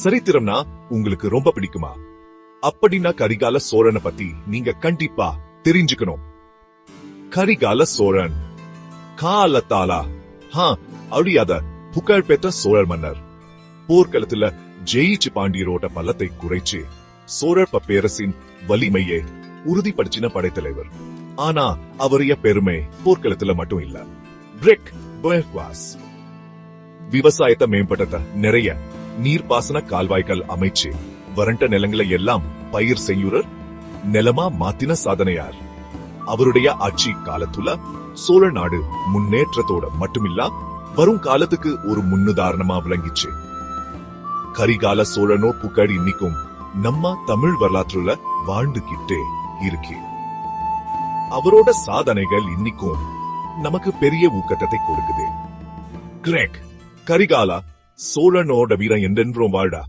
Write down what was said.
சரித்திரம்னா உங்களுக்கு ரொம்ப பிடிக்குமா? அப்படின்னா கரிகால சோழனை பத்தி நீங்க கண்டிப்பா தெரிஞ்சுக்கணும். கரிகால சோழன் காலத்தாலா அழியாத புகழ்பெற்ற சோழர் மன்னர். போர்க்களத்துல ஜெயிச்சு பாண்டியரோட பலத்தை குறைச்சு சோழர் பேரரசின் வலிமையை உறுதிப்படுத்தின படைத்தலைவர். ஆனா அவருடைய பெருமை போர்க்களத்துல மட்டும் இல்ல. விவசாயத்தை மேம்படுத்த நிறைய நீர்ப்பாசன கால்வாய்கள் அமைச்சு வறண்ட நிலங்களை எல்லாம் பயிர் செய்யுறர் நிலமா மாத்தின சாதனையார். அவருடைய ஆட்சி காலத்துல சோழ நாடு முன்னேற்றத்தோட மட்டுமில்ல வரும் காலத்துக்கு ஒரு முன்னுதாரணமா விளங்கிச்சு. கரிகால சோழனோ புகழ் இன்னைக்கும் நம்ம தமிழ் வரலாற்றுல வாழ்ந்துகிட்டே இருக்கு. அவரோட சாதனைகள் இன்னைக்கும் நமக்கு பெரிய ஊக்கத்தை கொடுக்குது. கரிகாலா சோழனோட வீரம் என்றென்றும் வாழா.